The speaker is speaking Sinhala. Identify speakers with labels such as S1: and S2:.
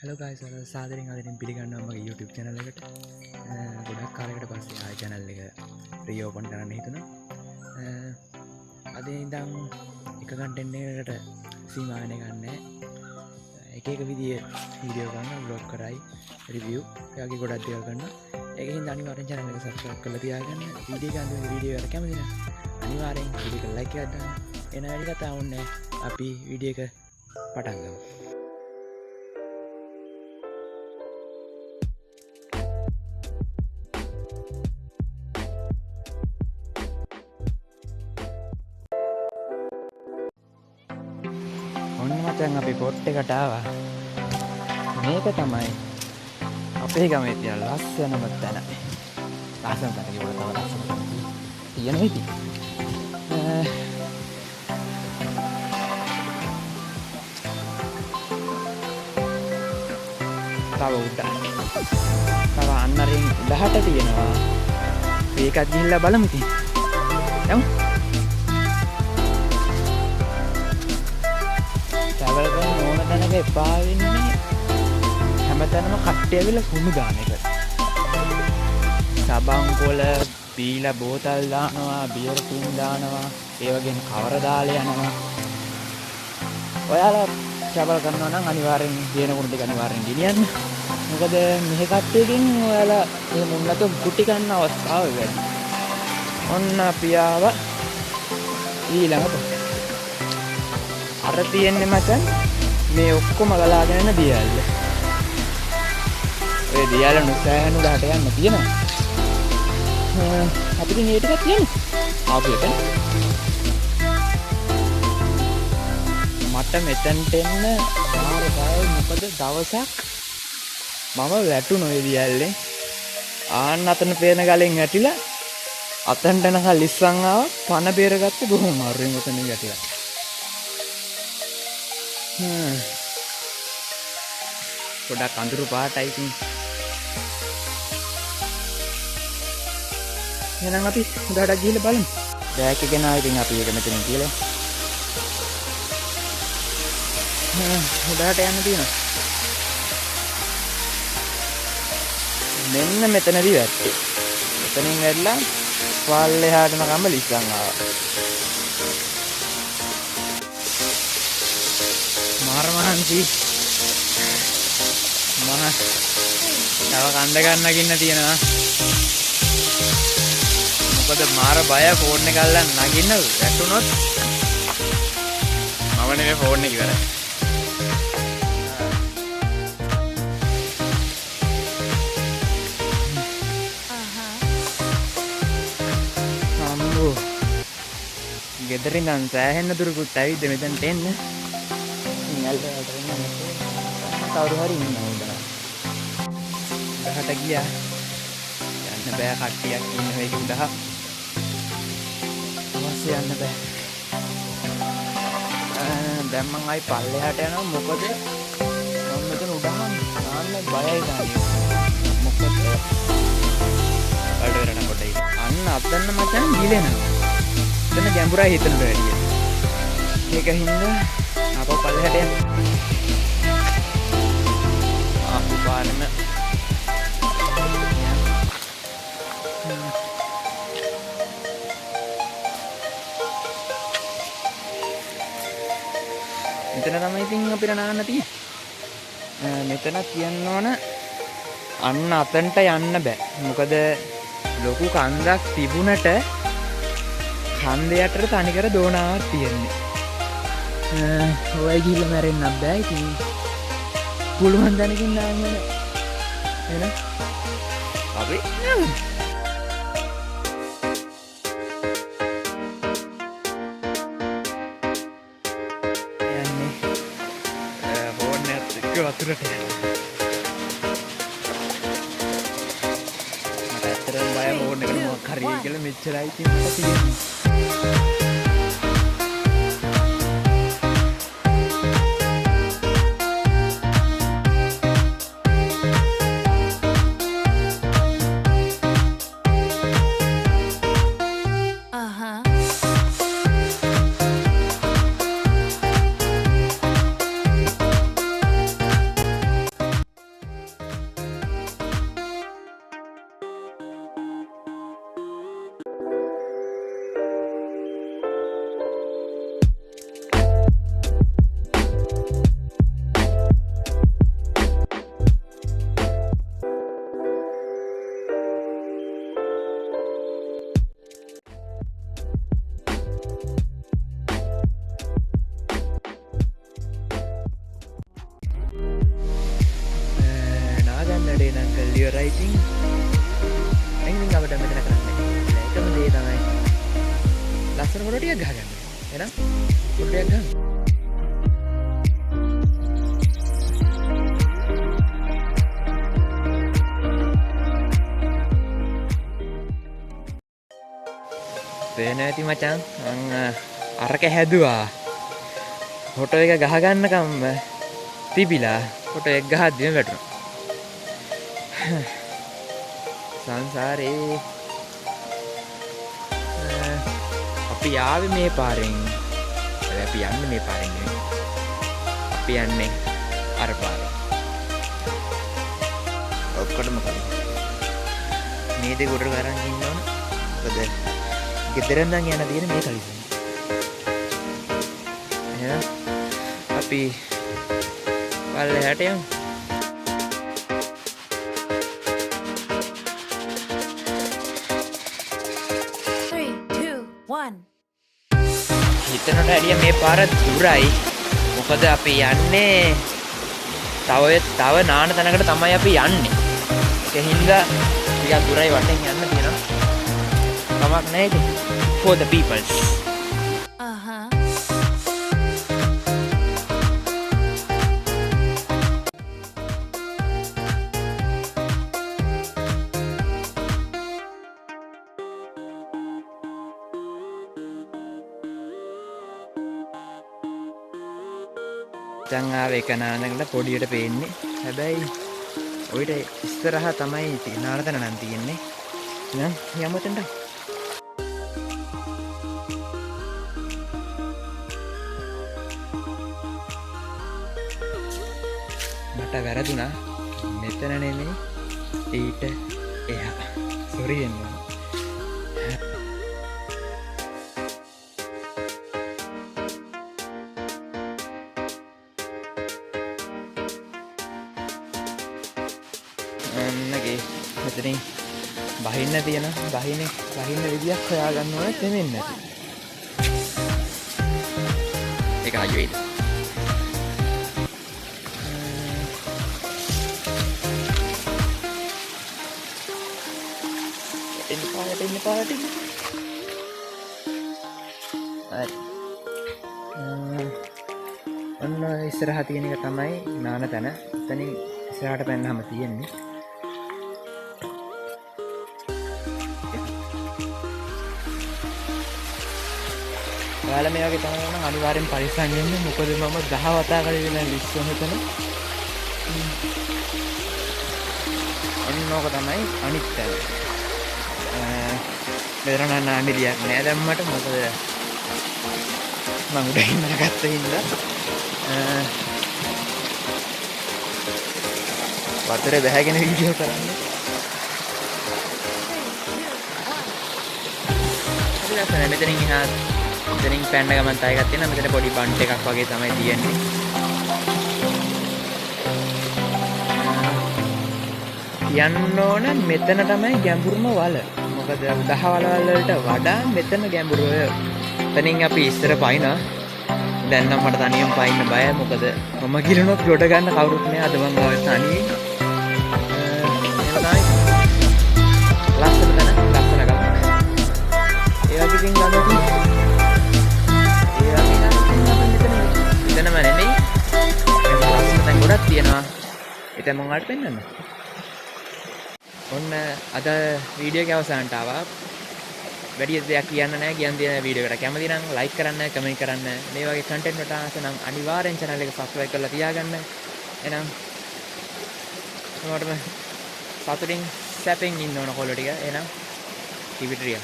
S1: හලෝ ගයිස් සාදරයෙන් ආදරයෙන් පිළිගන්නවා මගේ YouTube channel එකට. ගොඩක් කාලයකට පස්සේ ආයෙ channel එක රීಓපන් කරන්න හිතුණා. අද ඉඳන් එක content එකකට සීමා වෙන්නේ නැහැ. එක විදිහේ වීඩියෝ ගන්න, vlog කරයි, review ඔයගේ ගොඩක් දේවල් ගන්නවා. ඒකෙන් හින්දා අනිවාර්යෙන් channel එක subscribe කරලා තියාගන්න. වීඩියෝ එකට කැමති නම් අනිවාර්යෙන් වීඩියෝ එක like එකක් දාන්න. එන වැඩි කතා වුණේ අපි වීඩියෝ එක පටන් ගමු. ඔන්න මචං අපි පොට් එකට ආවා. මේක තමයි අපේ ගමේ තියෙන ලස්සනම තැන. ලස්සන තැන කියලා තව ලස්සන තැන තියෙනවා ඉතින්. තව උඩ. තව අන්නරින් උඩහට තියෙනවා. ඒකත් ගිහිල්ලා බලමු ඉතින්. යමු. ඕන තැනක එපා වෙන්නේ හැමතැනම කට්ටිය ඇවිල්ලා කුණු දාන එක. සබන් කොළ බීලා බෝතල් දානවා, බියර් ටින් දානවා, ඒ වගේම කවර දාලා යනවා. ඔයාලා ට්‍රැවල් කරනවා නම් අනිවාර්යෙන් ගේන කුණු ටික අනිවාර්යෙන් ගෙනියන්න. මොකද මෙහෙ කට්ටියකින් ඔයාලා මේ මුන්නත කුටි ගන්න අවස්ථාව වෙනවා. ඔන්න අපි ආවා ඊළඟට. අර තියෙන්නේ මචං මේ ඔක්කොම ගලාගෙන යන දියල්ල. ඔය දියල්ල නුසෑහන උඩට යන්න තියෙනවා. අපිට මේ ටිකක් තියෙනවා. ආපු එක. මට මෙතනට එන්න ආර බයයි මොකද දවසක් මම වැටුණා ඔය දියල්ලෙන්. ආන්න අතන පේන ගලෙන් වැටිලා අතන්ට යනකල් ඉස්සන් ආවා. පන බේරගත්තේ බොහොම අමාරුවෙන් ඔතනින් වැටිලා. ගොඩක් අඳුරු පාටයි ඉතින්. එහෙනම් අපි උඩට ගිහලා බලමු. බෑග් එක ගෙන ආවිත් අපි ඒක මෙතනින් කියලා. උඩට යන්න තියෙනවා. මෙන්න මෙතනදී වැට්ටේ. මෙතනින් වැටලා පාල් එහාට යනකම් ලිස්සන් ආවා. මාරමහන්සි තව කණ්ඩ ගන්න නගින්න තියෙනවා. මොකද මාර බය ෆෝන් එක අල්ලන් නගින්න වැටුනොත් මම නෙමෙයි ෆෝන් එක ඉවරයි. අම්මෝ ගෙදරින් නම් සෑහෙන්න දුරකුත් ඇවිත් මෙතනට එන්න. කවුරු හරි ඉන්නවා උඩ. උඩහට ගියා. යන්න බෑ කට්ටියක් ඉන්නවා ඒක උඩහ. අවශ්‍ය යන්න බෑ. දැන් මං ආයි පල්ලෙහාට යනවා මොකද මම මෙතන උඩහම ආන්න බයයි තාන්නේ. මොකද අඩ වෙන කොටයි. අන්න අතන්න මචං ගිලෙනවා. එතන ගැඹුරයි හිතනට වැඩිය. ඒක හින්දා අපෝ පල්ලෙහාට යන්න. ආපු පාරම මෙතන තමයි ඉතින් අපිට නාන්න තියෙන්නේ. මෙතන කියන්න ඕන අන්න අතන්ට යන්න බෑ. මොකද ලොකු කන්දක් තිබුණට කන්ද යටට තනිකර දෝනාවක් තියෙන්නේ. ඔය ගිහිල්ලා මැරෙන්නත් බෑ ඉතින්. පුළුවන් දැනකින් නාන්න ඕන. එන අපි වතුරට මට ඇත්තටම බය ෆෝන් එකට මොකක් හරි කියලා මෙච්චරයි තියෙන්නේ. වැඩේ නම් කරලා ඉවරයි ඉතින්. ඉතින් අපිට මෙතන කරන්න එකම දේ තමයි ලස්සන ෆොටෝ ටිකක් ගහගන්න. එහෙනම් ෆොටෝ ටිකක් ගන්න. පේන ඇති මචං මං අරක හැදුවා ෆොටෝ එක ගහගන්නකම් තිබිලා ෆොටෝ එක ගහද්දිම වැටුණා. සංසාරේ අපි ආවේ මේ පාරෙන්. අපි යන්නේ මේ පාරෙන් නෙවෙයි. අපි යන්නේ අර පාරෙන්. ඔක්කොටම කලින් මේ දෙක උඩට ගරන් ඉන්න ඕන. මොකද ගෙදර ඉඳන් යන දින මේ කලිසම. එහෙනම් අපි පල්ලෙහාට යමු. හිතනට වැඩිය මේ පාර දුරයි. මොකද අපි යන්නේ තව නාන තැනකට තමයි අපි යන්නේ. ඒක හින්දා ටිකක් දුරයි වටෙන් යන්න තියෙනවා. කමක් නැහැ ඉතින්. For the peoples. දැන් ආවේ එක නානකට පොඩියට පේන්නේ. හැබැයි ඔයිට ඉස්සරහා තමයි නාන තැන නම් තියෙන්නේ. එහෙනම් යමු එතනට. මට වැරදුනා. මෙතන නෙමෙයි ඊට එහා. සෝරි එන්නවා. අන්නගේ මෙතනින් බහින්න තියෙන බහින්න විදියක් හොයාගන්න ඕනේ තෙමෙන්න නැති. ඒක අයියෝයිද? එන්න පාට. හරි. ඔන්න ඉස්සරහා තියෙන එක තමයි නාන තැන. එතනින් ඉස්සරහට පැනනම තියෙන්නේ. ඔයාලා මේ වගේ තමයි නම් අනිවාර්යෙන් පරිස්සම් වෙන්න. මොකද මම 10 වතාවකට විතර ලිස්සෝ මෙතන. ඔන්නෝක තමයි අනිත් තැන. මෙතන නම් නාමිලියක් නෑ දැම්මට. මොකද මම උඩ ඉන්න ගත්ත හින්දා වතුරේ බැහැගෙන වීඩියෝ කරන්නේ. හරි ලස්සනයි. මෙතනින් එහා මෙතනින් පැන්න ගමන් තව එකක් තියෙනවා. මෙතන පොඩි බන්ට් එකක් වගේ තමයි තියෙන්නේ. යන්න ඕන මෙතන තමයි ගැඹුරුම වල. මොකද 10 වලවල් වලට වඩා මෙතන ගැඹුරුය. එතනින් අපි ඉස්සර පයින්නා. දැන් නම් මට තනියම පයින්න බයයි. මොකද මම ගිලනොත් ගොඩ ගන්න කවුරුත් නෑ. අද මම ආවේ තනියෙන්. ලස්සන ගමන. ඒ වගේ තින් ගමන. එතනම නෙමෙයි. ලස්සන තැන් ගොඩක් තියෙනවා. ඒක මම ඔයාලට පෙන්නන්න. ඔන්න අද වීඩියෝ එක අවසානට ආවා. වැඩි දෙයක් කියන්න නැහැ. කියන්න තියෙන වීඩියෝ එකට කැමති නම් ලයික් කරන්න, කමෙන්ට් කරන්න. මේ වගේ කන්ටෙන්ට් වලට ආස නම් අනිවාර්යෙන් channel එක subscribe කරලා තියාගන්න. එහෙනම් ඔයාලට සතුටින් සැපෙන් ඉන්න ඕන කොල්ල ටික. එහෙනම් keep it real.